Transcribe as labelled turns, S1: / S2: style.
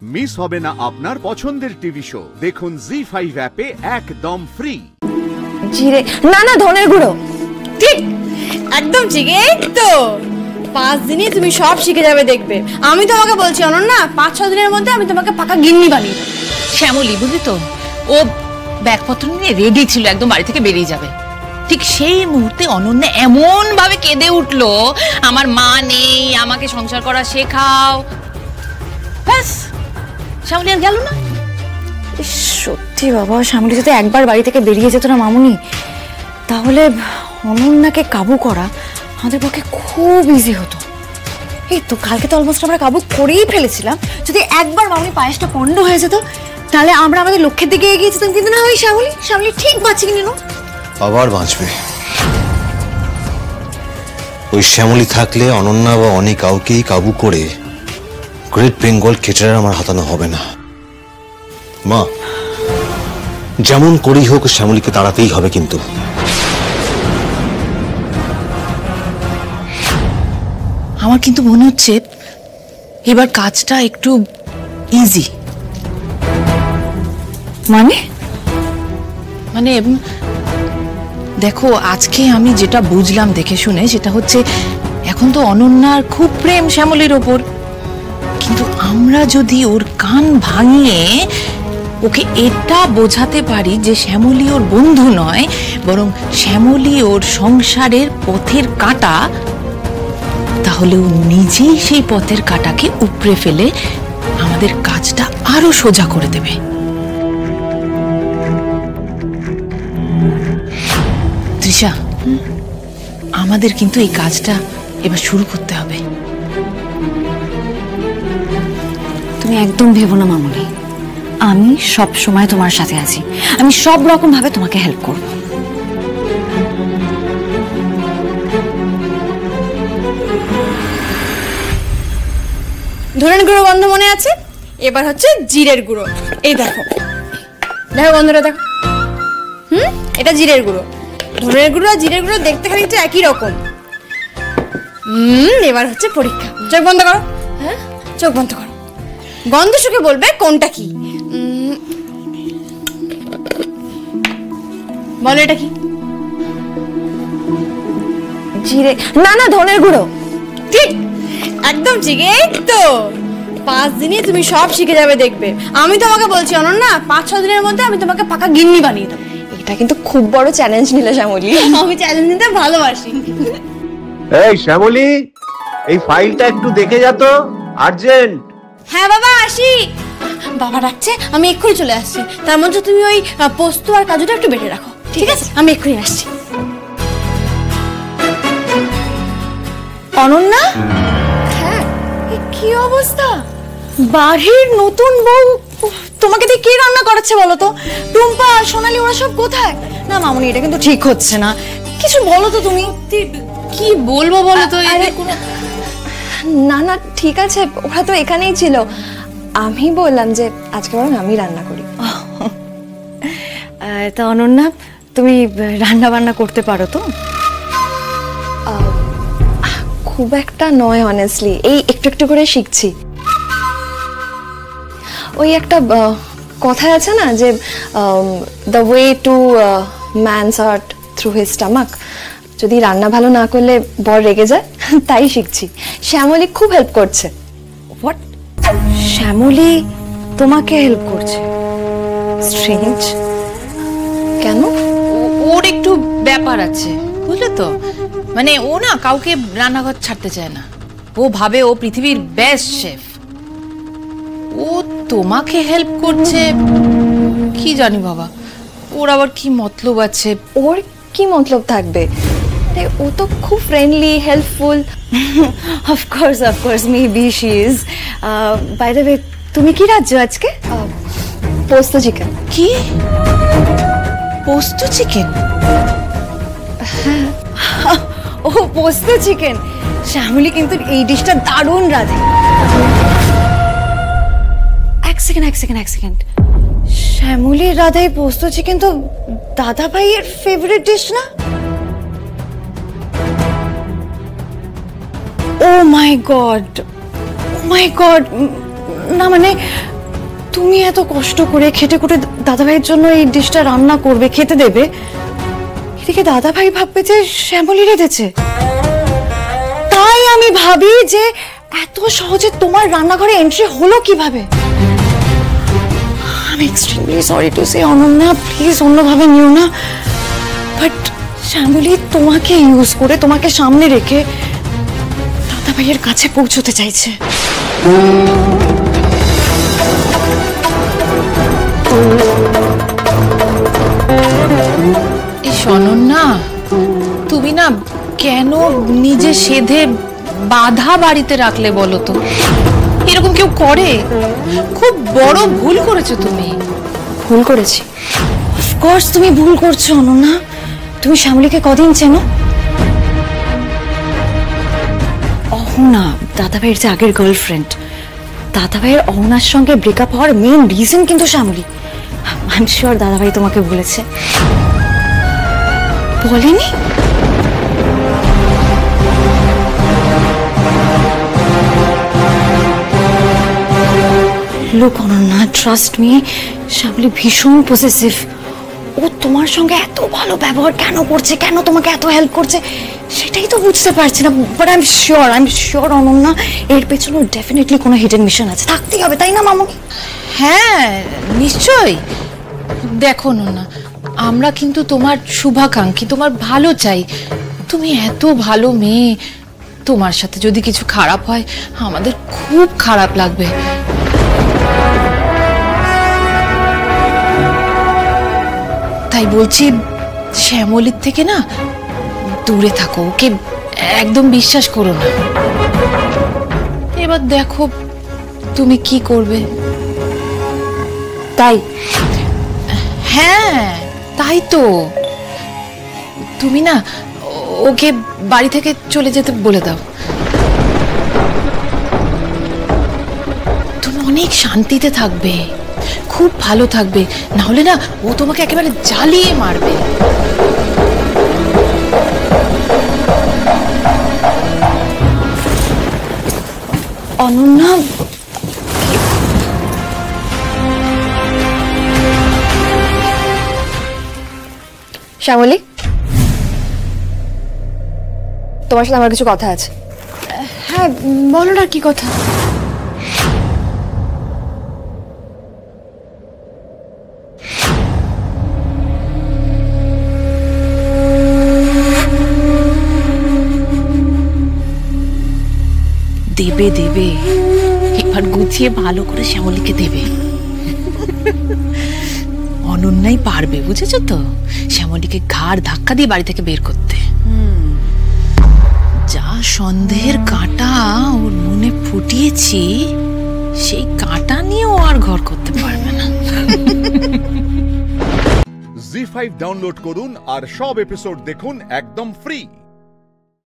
S1: Miss হবে না আপনার পছন্দের টিভি শো। দেখুন জি5 অ্যাপে একদম ফ্রি।
S2: জিরে না না ধনের গুঁড়ো,
S3: ঠিক একদম ঠিক। এই তো 5 দিনই তুমি সব শিখে যাবে দেখবে। আমি তোমাকে বলছি অনন্যা, 5-6 দিনের মধ্যে আমি তোমাকে পাকা গিন্নি বানিয়ে দেব।
S4: শ্যামলী বুঝলি তো, ও ব্যাগপত্র নিয়ে রেডি ছিল, একদম বাড়ি থেকে বেরিয়ে যাবে। ঠিক সেই মুহূর্তে অনন্যা এমন ভাবে কেঁদে উঠলো, আমার মা নেই, আমাকে সংসার করা শেখাও। ব্যাস, শ্যামলী আর গেল না।
S2: সত্যি বাবা, শ্যামলী যদি একবার বাড়ি থেকে বেরিয়ে যেত না মামুনি, তাহলে অনন্যাকে কাবু করা আমাদের পক্ষে খুব ইজি হতো। এই তো কালকে তো অলমোস্ট আমরা কাবু করেই ফেলেছিলাম। যদি একবার মামুনি পায়েসটা পণ্ড হয়ে যেত, তাহলে আমরা আমাদের লক্ষ্যের দিকে এগিয়ে যেতাম। কিন্তু না, ওই শ্যামলী ঠিক বাঁচিয়ে নিল।
S5: আবার বাঁচবে। ওই শ্যামলী থাকলে অনন্যা বা অনেক কাউকেই কাবু করে গ্রেট বেঙ্গল কেটার আমার হাতানো হবে না। মা, যেমন করেই হোক শ্যামলীকে তাড়াতেই হবে। কিন্তু
S4: আমার কিন্তু মনে হচ্ছে এবার কাজটা একটু ইজি। মানে দেখো, আজকে আমি যেটা বুঝলাম দেখে শুনে, সেটা হচ্ছে এখন তো অনন্যার খুব প্রেম শ্যামলীর ওপর। কিন্তু আমরা যদি ওর কান ভাঙিয়ে ওকে এটা বোঝাতে পারি যে শ্যামলী ওর বন্ধু নয়, বরং শ্যামলী ওর সংসারের পথের কাঁটা, তাহলে ও নিজেই সেই পথের কাঁটাকে উপড়ে ফেলে আমাদের কাজটা আরো সোজা করে দেবে। তৃষা, আমাদের কিন্তু এই কাজটা এবার শুরু করতে হবে।
S2: তুমি একদম ভেবো না মামুনি, আমি সব সময় তোমার সাথে আছি। আমি সব রকম ভাবে তোমাকে হেল্প করব।
S3: ধনের গুঁড়ো গন্ধ মনে আছে? এবার হচ্ছে জিরের গুঁড়ো। এই দেখো দেখো গন্ধটা দেখো। এটা জিরের গুঁড়ো। ধনের গুঁড়ো আর জিরের গুঁড়ো দেখতে খানিকটা একই রকম। এবার হচ্ছে পরীক্ষা। চোখ বন্ধ করো। হ্যাঁ, চোখ বন্ধ করো। গন্ধ শুকে বলবে কোনটা কি। বলো এটা কি?
S2: জিরে না না ধনের গুঁড়ো।
S3: ঠিক একদম ঠিক। এই তো 5 দিনই তুমি সব শিখে যাবে দেখবে। আমি তোমাকে বলছি অনন্যা, 5-6 দিনের মধ্যে আমি তোমাকে পাকা গিন্নি বানিয়ে দেব।
S2: এটা কিন্তু খুব বড় চ্যালেঞ্জ নিলে শ্যামলী।
S3: আমি চ্যালেঞ্জ নিতে ভালোবাসি।
S6: এই শ্যামলী, এই ফাইলটা একটু দেখে যা তো, আর্জেন্ট।
S3: হ্যাঁ বাবা, আসি। বাবা ডাকছে, আমি এক্ষুনি চলে আসছি। তার মধ্যে তুমি ওই পোস্ত আর কাজুটা একটু বেটে রাখো, ঠিক আছে? আমি এক্ষুনি আসছি।
S2: অনন্যা, হ্যাঁ, কি অবস্থা? বাড়ির নতুন বউ তোমাকে দিয়ে কি রান্না করাচ্ছে বলো তো? টুম্পা, সোনালি ওরা সব কোথায়? না মামুনি, এটা কিন্তু ঠিক হচ্ছে না। কিছু বলো তো তুমি।
S4: কি বলবো বলো তো?
S7: না না ঠিক আছে, ওরা তো এখানেই ছিল। আমি বললাম যে আজকে বরং আমি রান্না করি।
S2: তা অনন্যা, তুমি রান্না বান্না করতে পারো তো?
S7: খুব একটা নয় অনেস্টলি, এই একটু একটু করে শিখছি। ওই একটা কথা আছে না যে the way to man's heart through his stomach. যদি রান্না ভালো না করলে বর রেগে যায়, তাই শিখছি। শ্যামলী খুব হেল্প করছে।
S2: হোয়াট? শ্যামলী তোমাকে হেল্প করছে? স্ট্রেঞ্জ।
S7: কেন?
S4: ওর একটু ব্যাপার আছে, বুঝলে তো? মানে ও না কাউকে রান্নাঘর ছাড়তে চায় না। ও ভাবে ও পৃথিবীর বেস্ট শেফ। ও তোমাকে হেল্প করছে কি জানি বাবা, ওর আবার কি মতলব আছে?
S7: ওর কি মতলব থাকবে? ও তো খুব friendly, helpful.
S2: Of course maybe she is. By the way, তুমি কি রাজ্য আজকে?
S7: পোস্ত চিকেন।
S4: কি? পোস্ত চিকেন?
S2: ও পোস্ত চিকেন। শ্যামলী কিন্তু এই ডিশটা দারুণ রাঁধে। এক সেকেন্ড। শ্যামলী রাঁধাই পোস্ত চিকেন তো দাদা ভাইয়ের ফেভারিট ডিশ না? ও মাই গড, না মানে তুমি এত কষ্ট করে খেটে খুটে দাদাভাইয়ের জন্য এই ডিশটা রান্না করবে, খেতে দেবে, এদিকে দাদাভাই ভাববে যে শ্যামলী রেঁধেছে। তাই আমি ভাবি যে এত সহজে তোমার রান্নাঘরে এন্ট্রি হলো কিভাবে। আমি extremely sorry to say Ananya, please অন্যভাবে নিও না, বাট শ্যামলী তোমাকে ইউজ করে, তোমাকে সামনে রেখে দাদাভাইয়ের কাছে পৌঁছতে চাইছে।
S4: অনন্যা, তুমি না কেন নিজে সেধে বাধা বাড়িতে রাখলে বলো তো? এরকম কেউ করে? খুব বড় ভুল করেছো তুমি।
S2: ভুল করেছি? অফকোর্স তুমি ভুল করছো অনন্যা। তুমি শ্যামলীকে কদিন চেনো? অহনা, দাদাভাইয়ের যে আগের গার্লফ্রেন্ড, দাদাভাইয়ের অহনার সঙ্গে ব্রেকআপ হওয়ার মেইন রিজন কিন্তু শ্যামলী। আই এম শিওর দাদাভাই তোমাকে বলেছে। বলেনি? লোক অনন্যা, ট্রাস্ট মি, শ্যামলী ভীষণ পসেসিভ। ও তোমার সঙ্গে এত ভালো ব্যবহার কেন করছে, কেন তোমাকে এত হেল্প করছে, সেটাই তো বুঝতে পারছি না। But I am sure Ananya, এর পেছনে ডেফিনেটলি কোনো হিডেন মিশন আছে, থাকতেই হবে, তাই না মামুনি?
S4: হ্যাঁ নিশ্চয়ই। দেখো অনন্যা, আমরা কিন্তু তোমার শুভাকাঙ্ক্ষী, তোমার ভালো চাই। তুমি এত ভালো মেয়ে, তোমার সাথে যদি কিছু খারাপ হয় আমাদের খুব খারাপ লাগবে। তাই বলছি, শ্যামলীর থেকে না দূরে থাকো, ওকে একদম বিশ্বাস করো না। এবার দেখো তুমি কি করবে।
S2: তাই?
S4: হ্যাঁ তাই তো। তুমি না ওকে বাড়ি থেকে চলে যেতে বলে দাও। তুমি অনেক শান্তিতে থাকবে, খুব ভালো থাকবে, না হলে না ও তোমাকে একেবারে জ্বালিয়ে মারবে।
S2: অনন্যা,
S7: শ্যামলী, তোমার সাথে আমার কিছু কথা আছে।
S3: হ্যাঁ বলো না, কি কথা?
S4: দেবে দেবে, এবার গুছিয়ে ভালো করে শ্যামলীকে দেবে। অনন্যাই পারবে, বুঝেছো তো, শ্যামলীকে ঘাড় ধাক্কা দিয়ে বাড়ি থেকে বের করতে। যা সন্দেহের কাঁটা ওর মনে ফুটিয়েছি, সেই কাঁটা নিয়ে ও আর ঘর করতে পারবে না।
S1: জি5 ডাউনলোড করুন আর সব এপিসোড দেখুন একদম ফ্রি।